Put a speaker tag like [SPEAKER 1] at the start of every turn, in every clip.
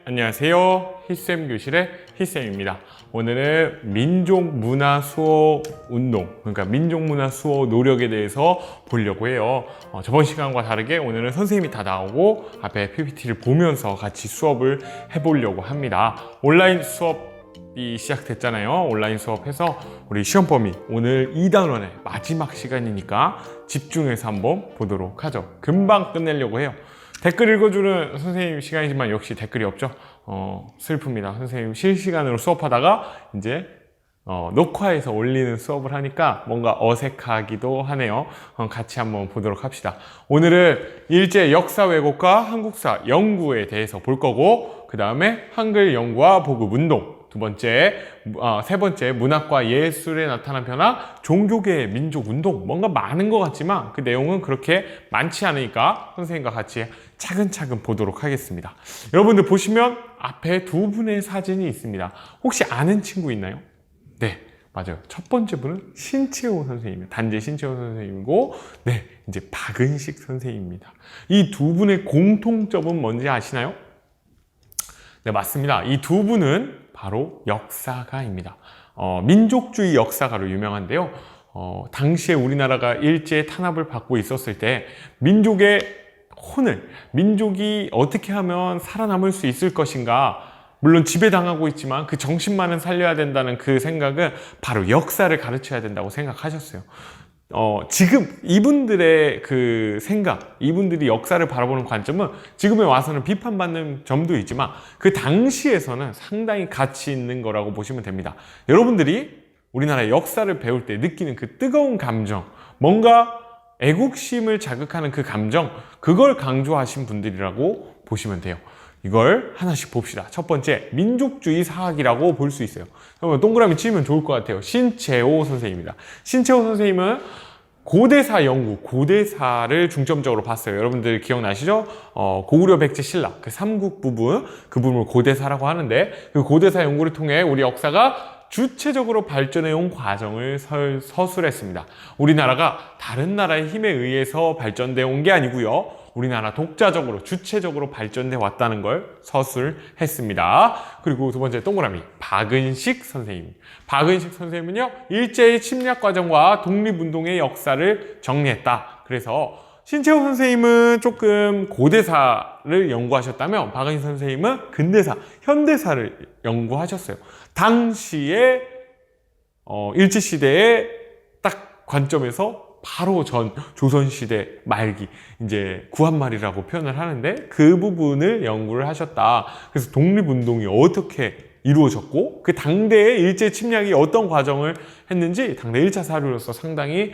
[SPEAKER 1] 안녕하세요. 히쌤 교실의 히쌤입니다. 오늘은 민족문화 수호 운동, 그러니까 민족문화 수호 노력에 대해서 보려고 해요. 저번 시간과 다르게 오늘은 선생님이 다 나오고 앞에 PPT를 보면서 같이 수업을 해보려고 합니다. 온라인 수업이 시작됐잖아요. 온라인 수업해서 우리 시험 범위 오늘 2단원의 마지막 시간이니까 집중해서 한번 보도록 하죠. 금방 끝내려고 해요. 댓글 읽어주는 선생님 시간이지만 역시 댓글이 없죠. 슬픕니다. 선생님 실시간으로 수업하다가 이제 녹화해서 올리는 수업을 하니까 뭔가 어색하기도 하네요. 같이 한번 보도록 합시다. 오늘은 일제 역사 왜곡과 한국사 연구에 대해서 볼 거고, 그 다음에 한글 연구와 보급 운동, 세 번째 문학과 예술에 나타난 변화, 종교계의 민족 운동. 뭔가 많은 것 같지만 그 내용은 그렇게 많지 않으니까 선생님과 같이 차근차근 보도록 하겠습니다. 여러분들 보시면 앞에 두 분의 사진이 있습니다. 혹시 아는 친구 있나요? 네, 맞아요. 첫 번째 분은 신채호 선생님이에요. 단재 신채호 선생님이고, 네, 이제 박은식 선생님입니다. 이 두 분의 공통점은 뭔지 아시나요? 네, 맞습니다. 이 두 분은 바로 역사가입니다. 민족주의 역사가로 유명한데요. 당시에 우리나라가 일제 탄압을 받고 있었을 때 민족의 혼을, 민족이 어떻게 하면 살아남을 수 있을 것인가, 물론 지배당하고 있지만 그 정신만은 살려야 된다는 그 생각은 바로 역사를 가르쳐야 된다고 생각하셨어요. 지금 이분들의 그 생각, 이분들이 역사를 바라보는 관점은 지금에 와서는 비판받는 점도 있지만 그 당시에서는 상당히 가치 있는 거라고 보시면 됩니다. 여러분들이 우리나라의 역사를 배울 때 느끼는 그 뜨거운 감정, 뭔가 애국심을 자극하는 그 감정, 그걸 강조하신 분들이라고 보시면 돼요. 이걸 하나씩 봅시다. 첫 번째, 민족주의 사학이라고 볼 수 있어요. 그러면 동그라미 치면 좋을 것 같아요. 신채호 선생님입니다. 신채호 선생님은 고대사 연구, 고대사를 중점적으로 봤어요. 여러분들 기억나시죠? 고구려 백제 신라, 그 삼국 부분, 그 부분을 고대사라고 하는데, 그 고대사 연구를 통해 우리 역사가 주체적으로 발전해온 과정을 서술했습니다. 우리나라가 다른 나라의 힘에 의해서 발전되어 온 게 아니고요. 우리나라 독자적으로, 주체적으로 발전돼 왔다는 걸 서술했습니다. 그리고 두 번째 동그라미, 박은식 선생님. 박은식 선생님은요, 일제의 침략 과정과 독립운동의 역사를 정리했다. 그래서 신채호 선생님은 조금 고대사를 연구하셨다면 박은식 선생님은 근대사, 현대사를 연구하셨어요. 당시에 일제시대의 딱 관점에서 바로 조선시대 말기, 이제 구한말이라고 표현을 하는데 그 부분을 연구를 하셨다. 그래서 독립운동이 어떻게 이루어졌고 그 당대의 일제 침략이 어떤 과정을 했는지 당대 1차 사료로서 상당히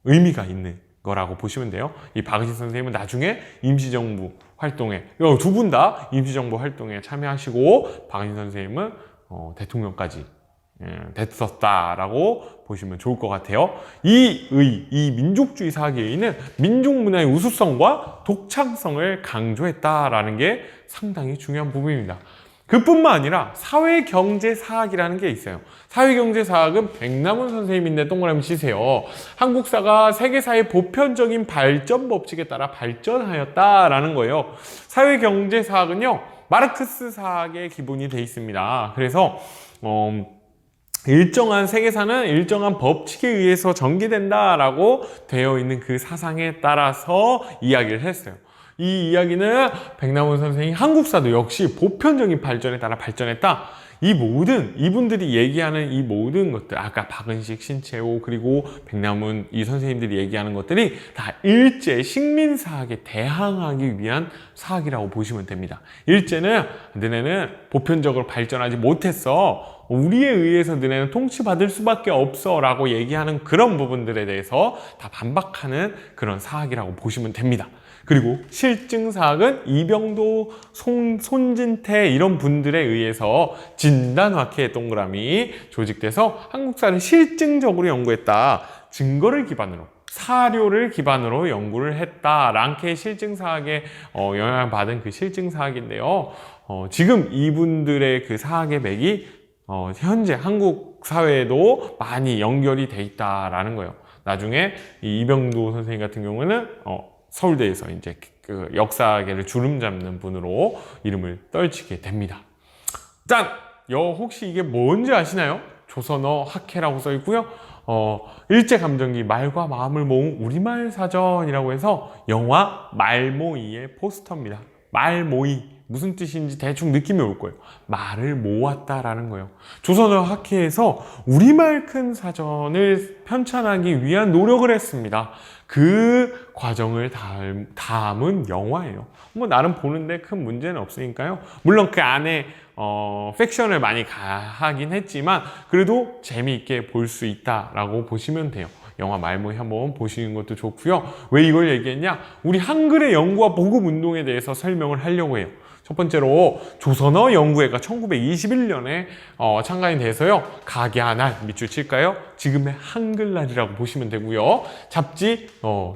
[SPEAKER 1] 의미가 있는 거라고 보시면 돼요. 이 박은식 선생님은 나중에 임시정부 활동에, 두 분 다 임시정부 활동에 참여하시고 박은식 선생님은 대통령까지 됐었다라고 보시면 좋을 것 같아요. 이 민족주의 사학의 의의는 민족문화의 우수성과 독창성을 강조했다라는 게 상당히 중요한 부분입니다. 그뿐만 아니라 사회경제사학이라는 게 있어요. 사회경제사학은 백남훈 선생님인데 동그라미 치세요. 한국사가 세계사의 보편적인 발전 법칙에 따라 발전하였다라는 거예요. 사회경제사학은요, 마르크스 사학의 기본이 돼 있습니다. 그래서 일정한 세계사는 일정한 법칙에 의해서 전개된다라고 되어 있는 그 사상에 따라서 이야기를 했어요. 이 이야기는 백남훈 선생이 한국사도 역시 보편적인 발전에 따라 발전했다. 이분들이 얘기하는 이 모든 것들, 아까 박은식, 신채호, 그리고 백남훈 이 선생님들이 얘기하는 것들이 다 일제 식민사학에 대항하기 위한 사학이라고 보시면 됩니다. 일제는 너네는 보편적으로 발전하지 못했어. 우리에 의해서 너네는 통치받을 수밖에 없어 라고 얘기하는 그런 부분들에 대해서 다 반박하는 그런 사학이라고 보시면 됩니다. 그리고 실증사학은 이병도, 손진태 이런 분들에 의해서 진단학회 동그라미 조직돼서 한국사를 실증적으로 연구했다. 증거를 기반으로, 사료를 기반으로 연구를 했다. 랑케 실증사학에 영향을 받은 그 실증사학인데요. 지금 이분들의 그 사학의 맥이 현재 한국 사회에도 많이 연결이 돼 있다라는 거예요. 나중에 이 이병도 선생님 같은 경우는 서울대에서 이제 그 역사계를 주름잡는 분으로 이름을 떨치게 됩니다. 짠! 혹시 이게 뭔지 아시나요? 조선어 학회라고 써 있고요. 일제감정기 말과 마음을 모은 우리말 사전이라고 해서 영화 말모이의 포스터입니다. 말모이. 무슨 뜻인지 대충 느낌이 올 거예요. 말을 모았다라는 거예요. 조선어 학회에서 우리말 큰 사전을 편찬하기 위한 노력을 했습니다. 그 과정을 담은 영화예요. 뭐 나름 보는데 큰 문제는 없으니까요. 물론 그 안에 팩션을 많이 가하긴 했지만 그래도 재미있게 볼 수 있다라고 보시면 돼요. 영화 말모이 한번 보시는 것도 좋고요. 왜 이걸 얘기했냐? 우리 한글의 연구와 보급 운동에 대해서 설명을 하려고 해요. 첫 번째로 조선어 연구회가 1921년에 창간이 돼서요. 각야날 밑줄 칠까요? 지금의 한글날이라고 보시면 되고요. 잡지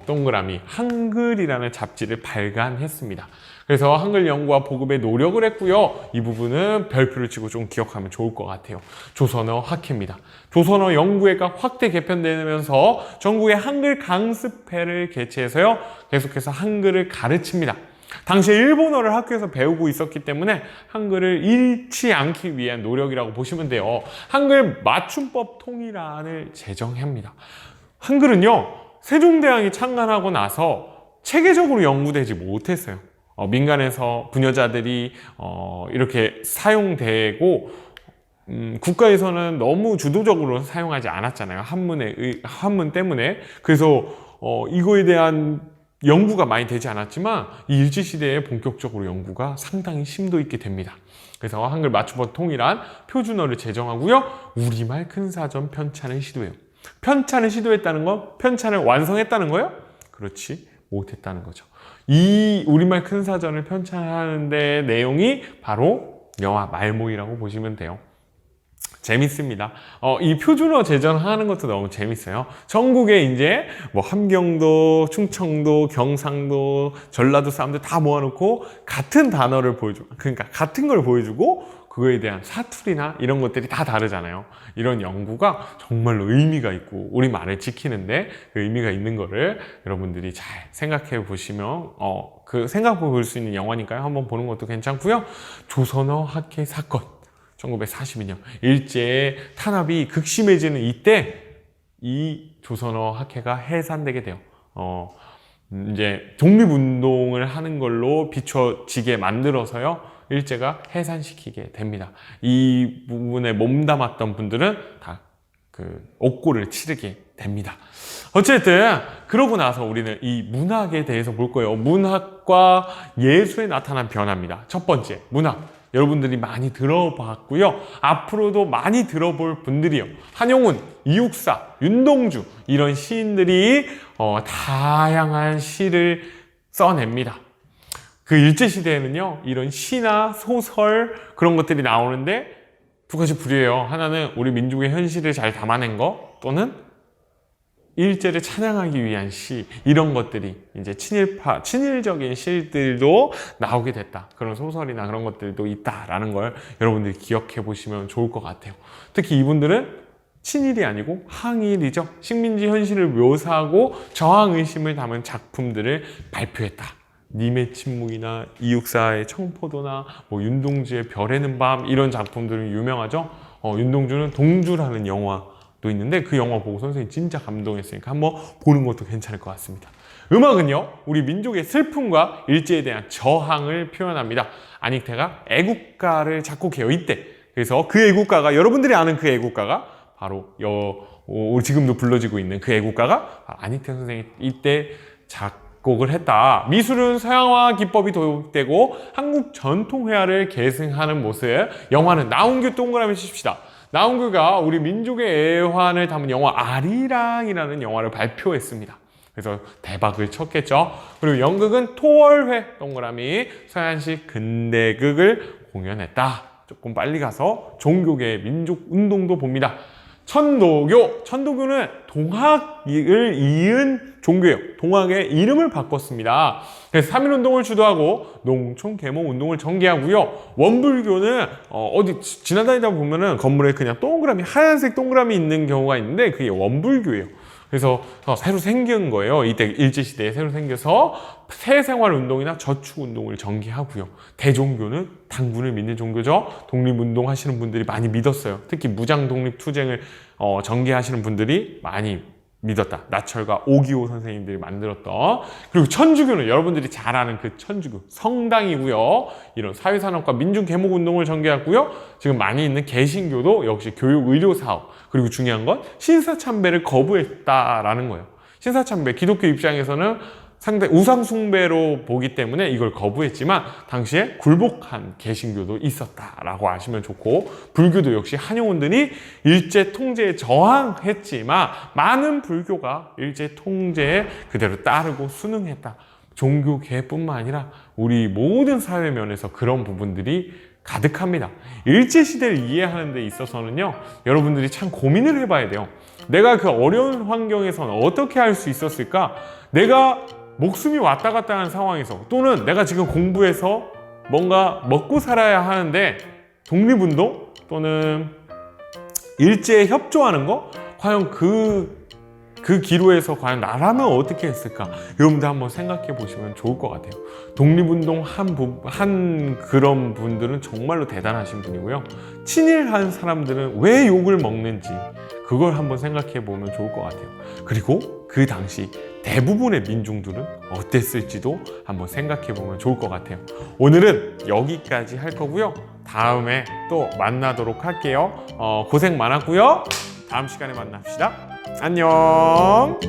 [SPEAKER 1] 동그라미 한글이라는 잡지를 발간했습니다. 그래서 한글 연구와 보급에 노력을 했고요. 이 부분은 별표를 치고 좀 기억하면 좋을 것 같아요. 조선어 학회입니다. 조선어 연구회가 확대 개편되면서 전국에 한글 강습회를 개최해서요. 계속해서 한글을 가르칩니다. 당시에 일본어를 학교에서 배우고 있었기 때문에 한글을 잃지 않기 위한 노력이라고 보시면 돼요. 한글 맞춤법 통일안을 제정합니다. 한글은요, 세종대왕이 창간하고 나서 체계적으로 연구되지 못했어요. 민간에서 부녀자들이 이렇게 사용되고 국가에서는 너무 주도적으로 사용하지 않았잖아요. 한문 때문에. 그래서 이거에 대한 연구가 많이 되지 않았지만 이 일제시대에 본격적으로 연구가 상당히 심도 있게 됩니다. 그래서 한글 맞춤법 통일안 표준어를 제정하고요. 우리말 큰 사전 편찬을 시도해요. 편찬을 시도했다는 건 편찬을 완성했다는 거예요? 그렇지 못했다는 거죠. 이 우리말 큰 사전을 편찬하는 데 내용이 바로 영화 말모이라고 보시면 돼요. 재밌습니다. 이 표준어 제정하는 것도 너무 재밌어요. 전국에 이제 뭐 함경도, 충청도, 경상도, 전라도 사람들 다 모아놓고 같은 단어를 보여주고, 그러니까 같은 걸 보여주고 그거에 대한 사투리나 이런 것들이 다 다르잖아요. 이런 연구가 정말로 의미가 있고 우리 말을 지키는데 그 의미가 있는 거를 여러분들이 잘 생각해 보시면 그 생각해 볼 수 있는 영화니까요. 한번 보는 것도 괜찮고요. 조선어 학회 사건. 1942년 일제의 탄압이 극심해지는 이때 이 조선어 학회가 해산되게 돼요. 이제 독립운동을 하는 걸로 비춰지게 만들어서요. 일제가 해산시키게 됩니다. 이 부분에 몸담았던 분들은 다 그 옥고를 치르게 됩니다. 어쨌든 그러고 나서 우리는 이 문학에 대해서 볼 거예요. 문학과 예술에 나타난 변화입니다. 첫 번째, 문학. 여러분들이 많이 들어봤고요. 앞으로도 많이 들어볼 분들이요. 한용운, 이육사, 윤동주 이런 시인들이 다양한 시를 써냅니다. 그 일제시대에는요. 이런 시나 소설 그런 것들이 나오는데 두 가지 부류예요. 하나는 우리 민족의 현실을 잘 담아낸 거 또는 일제를 찬양하기 위한 시 이런 것들이 이제 친일적인 시들도 나오게 됐다. 그런 소설이나 그런 것들도 있다라는 걸 여러분들이 기억해 보시면 좋을 것 같아요. 특히 이분들은 친일이 아니고 항일이죠. 식민지 현실을 묘사하고 저항의심을 담은 작품들을 발표했다. 님의 침묵이나 이육사의 청포도나 뭐 윤동주의 별에는 밤 이런 작품들은 유명하죠. 윤동주는 동주라는 영화도 있는데 그 영화 보고 선생님이 진짜 감동했으니까 한번 보는 것도 괜찮을 것 같습니다. 음악은요, 우리 민족의 슬픔과 일제에 대한 저항을 표현합니다. 안익태가 애국가를 작곡해요, 이때. 그래서 그 애국가가, 여러분들이 아는 그 애국가가 바로 지금도 불러지고 있는 그 애국가가 안익태 선생이 이때 작곡을 했다. 미술은 서양화 기법이 도입되고 한국 전통회화를 계승하는 모습. 영화는 나훈규 동그라미 칩시다. 나훈규가 우리 민족의 애환을 담은 영화 아리랑이라는 영화를 발표했습니다. 그래서 대박을 쳤겠죠. 그리고 연극은 토월회 동그라미 서양식 근대극을 공연했다. 조금 빨리 가서 종교계 민족 운동도 봅니다. 천도교는 동학을 이은 종교예요. 동학의 이름을 바꿨습니다. 그래서 3.1운동을 주도하고 농촌 계몽 운동을 전개하고요. 원불교는 어디 지나다니다 보면은 건물에 그냥 동그라미, 하얀색 동그라미 있는 경우가 있는데 그게 원불교예요. 그래서 새로 생긴 거예요. 이때 일제시대에 새로 생겨서 사회생활운동이나 저축운동을 전개하고요. 대종교는 당군을 믿는 종교죠. 독립운동 하시는 분들이 많이 믿었어요. 특히 무장독립투쟁을 전개하시는 분들이 많이 믿었다. 나철과 오기호 선생님들이 만들었던. 그리고 천주교는 여러분들이 잘 아는 그 천주교 성당이고요. 이런 사회산업과 민중개목운동을 전개하고요. 지금 많이 있는 개신교도 역시 교육, 의료 사업, 그리고 중요한 건 신사참배를 거부했다라는 거예요. 신사참배, 기독교 입장에서는 상당히 우상숭배로 보기 때문에 이걸 거부했지만 당시에 굴복한 개신교도 있었다라고 아시면 좋고, 불교도 역시 한용운들이 일제 통제에 저항했지만 많은 불교가 일제 통제에 그대로 따르고 순응했다. 종교개뿐만 아니라 우리 모든 사회 면에서 그런 부분들이 가득합니다. 일제시대를 이해하는 데 있어서는요, 여러분들이 참 고민을 해봐야 돼요. 내가 그 어려운 환경에서는 어떻게 할 수 있었을까? 내가 목숨이 왔다 갔다 하는 상황에서, 또는 내가 지금 공부해서 뭔가 먹고 살아야 하는데 독립운동 또는 일제에 협조하는 거? 과연 그 기로에서 과연 나라면 어떻게 했을까? 여러분들 한번 생각해 보시면 좋을 것 같아요. 독립운동 한 그런 분들은 정말로 대단하신 분이고요. 친일한 사람들은 왜 욕을 먹는지 그걸 한번 생각해 보면 좋을 것 같아요. 그리고 그 당시 대부분의 민중들은 어땠을지도 한번 생각해 보면 좋을 것 같아요. 오늘은 여기까지 할 거고요. 다음에 또 만나도록 할게요. 고생 많았고요. 다음 시간에 만납시다. 안녕.